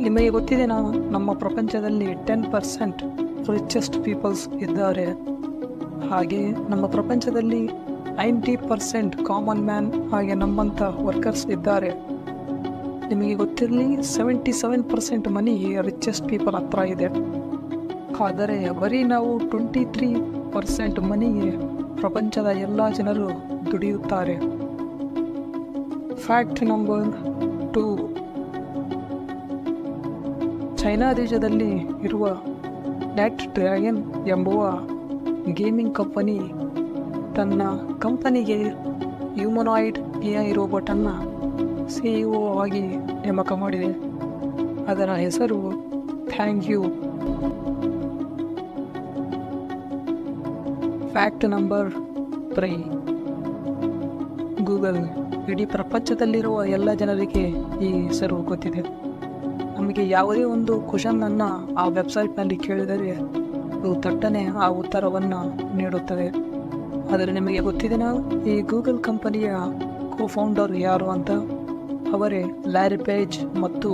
ನಿಮಗೆ ಗೊತ್ತಿದೆ ನಮ್ಮ ಪ್ರಪಂಚದಲ್ಲಿ 10% ರಿಚೆಸ್ಟ್ ಪೀಪಲ್ಸ್ ಇದ್ದಾರೆ. ಹಾಗೆ ನಮ್ಮ ಪ್ರಪಂಚದಲ್ಲಿ 90% ಕಾಮನ್ ಮ್ಯಾನ್ ಹಾಗೆ ನಮ್ಮಂಥ ವರ್ಕರ್ಸ್ ಇದ್ದಾರೆ. ನಿಮಗೆ ಗೊತ್ತಿರಲಿ 77% ಮನಿ ರಿಚೆಸ್ಟ್ ಪೀಪಲ್ ಹತ್ರ ಇದೆ. ಆದರೆ ಬರೀ ನಾವು 23% ಮನಿಗೆ ಪ್ರಪಂಚದ ಎಲ್ಲ ಜನರು ದುಡಿಯುತ್ತಾರೆ. Fact number 2. ಚೈನಾ ದೇಶದಲ್ಲಿ ಇರುವ ನೆಟ್ ಡ್ರ್ಯಾಗನ್ ಎಂಬುವ ಗೇಮಿಂಗ್ ಕಂಪನಿ ತನ್ನ ಕಂಪನಿಗೆ ಹ್ಯೂಮನಾಯ್ಡ್ AI ರೋಬೋಟನ್ನು CEO ಆಗಿ ನೇಮಕ ಮಾಡಿದೆ. ಅದರ ಹೆಸರು thank you. Fact number 3. Google ಇಡೀ ಪ್ರಪಂಚದಲ್ಲಿರುವ ಎಲ್ಲ ಜನರಿಗೆ ಈ ಹೆಸರು ಗೊತ್ತಿದೆ. ನಮಗೆ ಯಾವುದೇ ಒಂದು ಕ್ವಶನನ್ನು ಆ ವೆಬ್ಸೈಟ್ನಲ್ಲಿ ಕೇಳಿದರೆ ಅದು ತಟ್ಟನೆ ಆ ಉತ್ತರವನ್ನು ನೀಡುತ್ತದೆ. ಆದರೆ ನಿಮಗೆ ಗೊತ್ತಿದೆ ಈ ಗೂಗಲ್ ಕಂಪನಿಯ ಕೋಫೌಂಡರ್ ಯಾರು ಅಂತ? ಅವರೇ ಲ್ಯಾರಿ ಪೇಜ್ ಮತ್ತು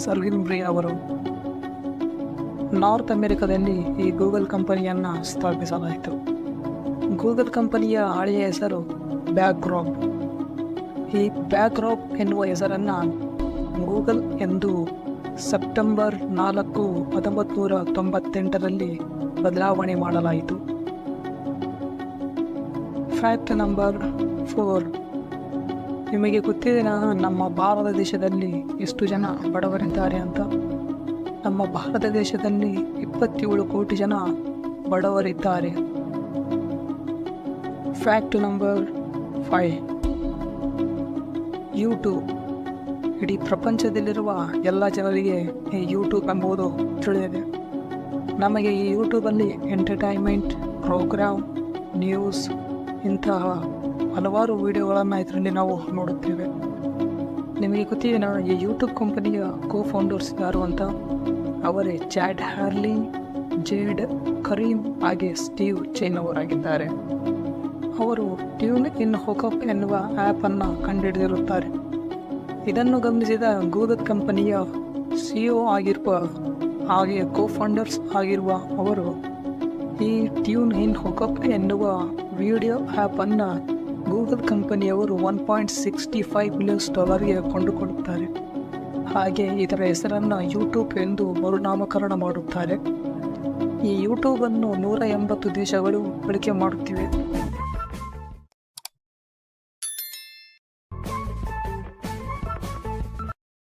ಸರ್ಗೇಯ್ ಬ್ರಿನ್ ಅವರು. ನಾರ್ತ್ ಅಮೆರಿಕದಲ್ಲಿ ಈ ಗೂಗಲ್ ಕಂಪನಿಯನ್ನು ಸ್ಥಾಪಿಸಲಾಯಿತು. ಗೂಗಲ್ ಕಂಪನಿಯ ಹಳೆಯ ಹೆಸರು ಬ್ಯಾಕ್ಡ್ರಾಪ್. ಈ ಬ್ಯಾಕ್ಡ್ರಾಪ್ ಎನ್ನುವ ಹೆಸರನ್ನು ಗೂಗಲ್ ಎಂದು ಸೆಪ್ಟೆಂಬರ್ 4, 1998ರಲ್ಲಿ ಬದಲಾವಣೆ ಮಾಡಲಾಯಿತು. Fact number 4. ನಿಮಗೆ ಗೊತ್ತಿದೆ ನಮ್ಮ ಭಾರತ ದೇಶದಲ್ಲಿ ಎಷ್ಟು ಜನ ಬಡವರಿದ್ದಾರೆ ಅಂತ? ನಮ್ಮ ಭಾರತ ದೇಶದಲ್ಲಿ 27 ಕೋಟಿ ಜನ ಬಡವರಿದ್ದಾರೆ. Fact number 5. ಯೂಟ್ಯೂಬ್ ಇಡೀ ಪ್ರಪಂಚದಲ್ಲಿರುವ ಎಲ್ಲ ಜನರಿಗೆ ಈ ಯೂಟ್ಯೂಬ್ ಎಂಬುದು ತಿಳಿದಿದೆ. ನಮಗೆ ಈ ಯೂಟ್ಯೂಬಲ್ಲಿ ಎಂಟರ್ಟೈನ್ಮೆಂಟ್, ಪ್ರೋಗ್ರಾಮ್, ನ್ಯೂಸ್ ಇಂತಹ ಹಲವಾರು ವಿಡಿಯೋಗಳನ್ನು ಇದರಲ್ಲಿ ನಾವು ನೋಡುತ್ತೇವೆ. ನಿಮಗೆ ಗೊತ್ತಿದೆ ಈ ಯೂಟ್ಯೂಬ್ ಕಂಪನಿಯ ಕೋಫೌಂಡರ್ಸ್ ಯಾರು ಅಂತ? ಅವರೇ ಚಾಡ್ ಹರ್ಲಿ, ಜೇಡ್ ಕರೀಮ್ ಹಾಗೆ ಸ್ಟೀವ್ ಚೈನ್ ಅವರಾಗಿದ್ದಾರೆ. ಅವರು ಟ್ಯೂನ್ ಇನ್ ಹುಕಪ್ ಎನ್ನುವ ಆ್ಯಪನ್ನು ಕಂಡುಹಿಡಿದಿರುತ್ತಾರೆ. ಇದನ್ನು ಗಮನಿಸಿದ ಗೂಗಲ್ ಕಂಪನಿಯ CEO ಆಗಿರುವ ಹಾಗೆ ಕೋಫೌಂಡರ್ಸ್ ಆಗಿರುವ ಅವರು ಈ ಟ್ಯೂನ್ ಇನ್ ಹುಕಪ್ ಎನ್ನುವ ವಿಡಿಯೋ ಆ್ಯಪನ್ನು ಗೂಗಲ್ ಕಂಪನಿಯವರು $1.65 ಮಿಲಿಯನ್ ಕೊಂಡುಕೊಳ್ಳುತ್ತಾರೆ. ಹಾಗೆ ಇದರ ಹೆಸರನ್ನು ಯೂಟ್ಯೂಬ್ ಎಂದು ಮರುನಾಮಕರಣ ಮಾಡುತ್ತಾರೆ. ಈ ಯೂಟ್ಯೂಬನ್ನು 180 ದೇಶಗಳು ಬಳಕೆ ಮಾಡುತ್ತಿವೆ.